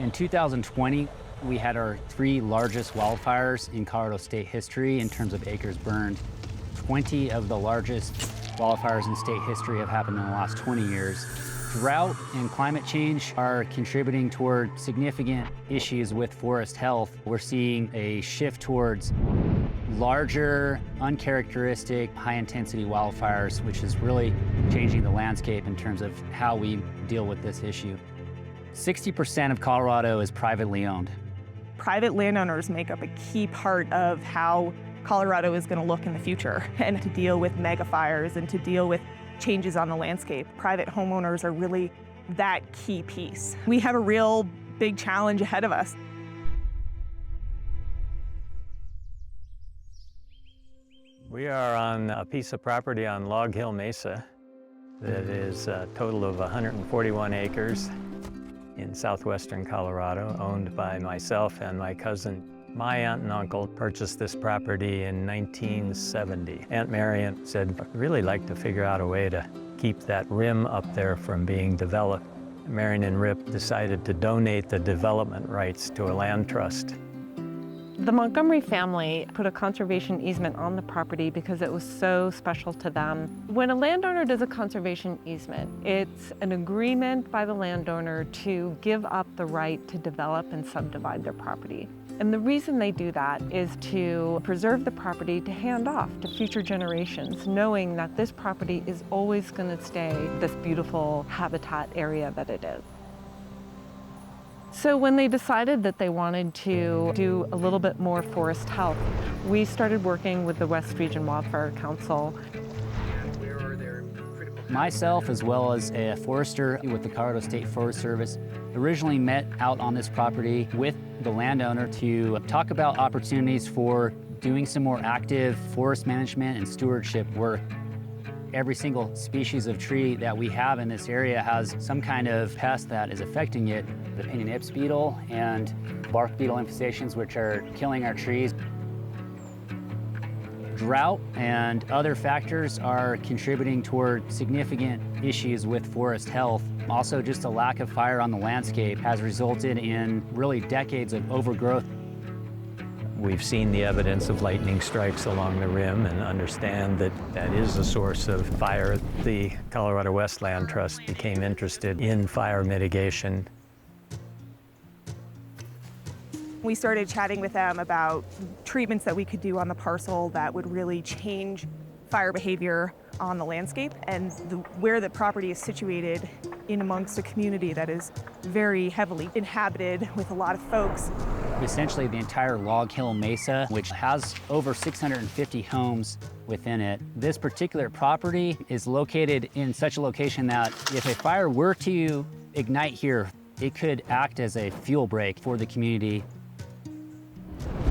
In 2020, we had our 3 largest wildfires in Colorado state history in terms of acres burned. 20 of the largest wildfires in state history have happened in the last 20 years. Drought and climate change are contributing toward significant issues with forest health. We're seeing a shift towards larger, uncharacteristic, high-intensity wildfires, which is really changing the landscape in terms of how we deal with this issue. 60% of Colorado is privately owned. Private landowners make up a key part of how Colorado is going to look in the future, and to deal with mega fires and to deal with changes on the landscape. Private homeowners are really that key piece. We have a real big challenge ahead of us. We are on a piece of property on Log Hill Mesa that is a total of 141 acres in southwestern Colorado, owned by myself and my cousin. My aunt and uncle purchased this property in 1970. Aunt Marion said, I'd really like to figure out a way to keep that rim up there from being developed. Marion and Rip decided to donate the development rights to a land trust. The Montgomery family put a conservation easement on the property because it was so special to them. When a landowner does a conservation easement, it's an agreement by the landowner to give up the right to develop and subdivide their property. And the reason they do that is to preserve the property to hand off to future generations, knowing that this property is always going to stay this beautiful habitat area that it is. So when they decided that they wanted to do a little bit more forest health, we started working with the Regional Wildfire Council. Myself, as well as a forester with the Colorado State Forest Service, originally met out on this property with the landowner to talk about opportunities for doing some more active forest management and stewardship work. Every single species of tree that we have in this area has some kind of pest that is affecting it. The pinyon ips beetle and bark beetle infestations, which are killing our trees. Drought and other factors are contributing toward significant issues with forest health. Also, just a lack of fire on the landscape has resulted in really decades of overgrowth. We've seen the evidence of lightning strikes along the rim and understand that that is a source of fire. The Colorado West Land Trust became interested in fire mitigation. We started chatting with them about treatments that we could do on the parcel that would really change fire behavior on the landscape, and where the property is situated in amongst a community that is very heavily inhabited with a lot of folks. Essentially the entire Log Hill Mesa, which has over 650 homes within it. This particular property is located in such a location that if a fire were to ignite here, it could act as a fuel break for the community.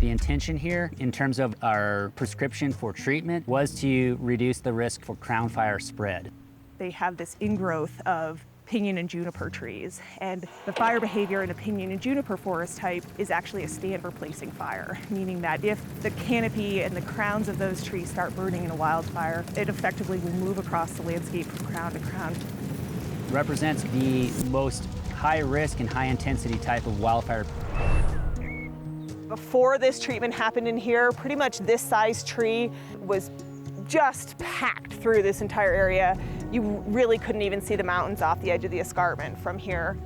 The intention here, in terms of our prescription for treatment, was to reduce the risk for crown fire spread. They have this ingrowth of pinyon and juniper trees, and the fire behavior in a pinyon and juniper forest type is actually a stand for placing fire, meaning that if the canopy and the crowns of those trees start burning in a wildfire, it effectively will move across the landscape from crown to crown. Represents the most high risk and high intensity type of wildfire. Before this treatment happened in here, pretty much this size tree was just packed through this entire area. You really couldn't even see the mountains off the edge of the escarpment from here.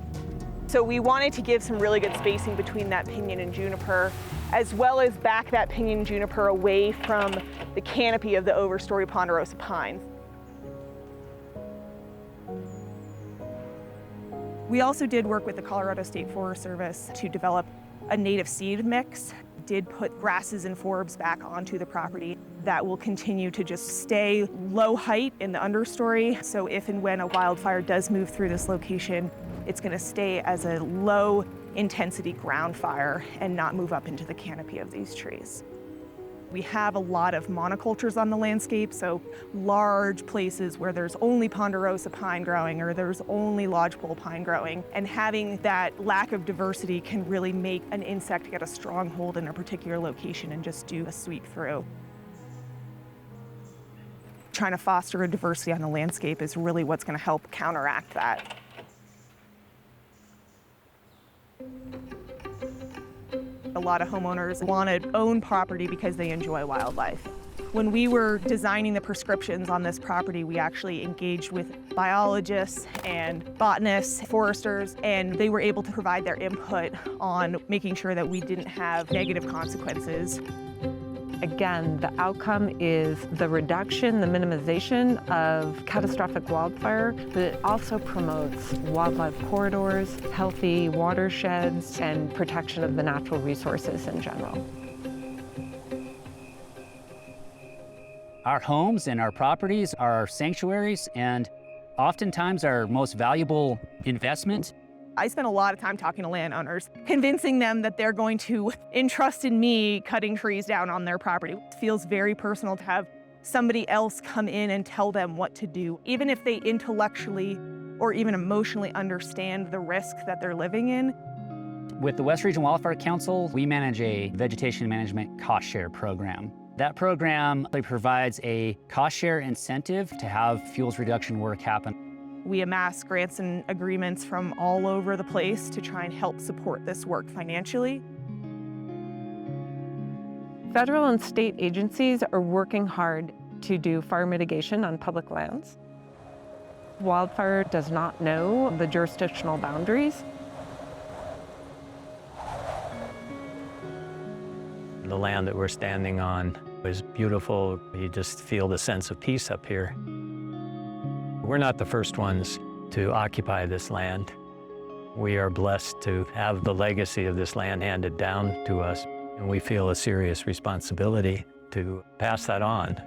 So we wanted to give some really good spacing between that pinyon and juniper, as well as back that pinyon and juniper away from the canopy of the overstory ponderosa pines. We also did work with the Colorado State Forest Service to develop a native seed mix. Did put grasses and forbs back onto the property that will continue to just stay low height in the understory. So if and when a wildfire does move through this location, it's going to stay as a low intensity ground fire and not move up into the canopy of these trees. We have a lot of monocultures on the landscape, so large places where there's only ponderosa pine growing or there's only lodgepole pine growing. And having that lack of diversity can really make an insect get a stronghold in a particular location and just do a sweep through. Trying to foster a diversity on the landscape is really what's going to help counteract that. lot of homeowners want to own property because they enjoy wildlife. When we were designing the prescriptions on this property, we actually engaged with biologists and botanists, foresters, and they were able to provide their input on making sure that we didn't have negative consequences. Again, the outcome is the reduction, the minimization of catastrophic wildfire, but it also promotes wildlife corridors, healthy watersheds, and protection of the natural resources in general. Our homes and our properties are our sanctuaries and oftentimes our most valuable investment. I spent a lot of time talking to landowners, convincing them that they're going to entrust in me cutting trees down on their property. It feels very personal to have somebody else come in and tell them what to do, even if they intellectually or even emotionally understand the risk that they're living in. With the West Regional Wildfire Council, we manage a vegetation management cost share program. That program provides a cost share incentive to have fuels reduction work happen. We amass grants and agreements from all over the place to try and help support this work financially. Federal and state agencies are working hard to do fire mitigation on public lands. Wildfire does not know the jurisdictional boundaries. The land that we're standing on is beautiful. You just feel the sense of peace up here. We're not the first ones to occupy this land. We are blessed to have the legacy of this land handed down to us, and we feel a serious responsibility to pass that on.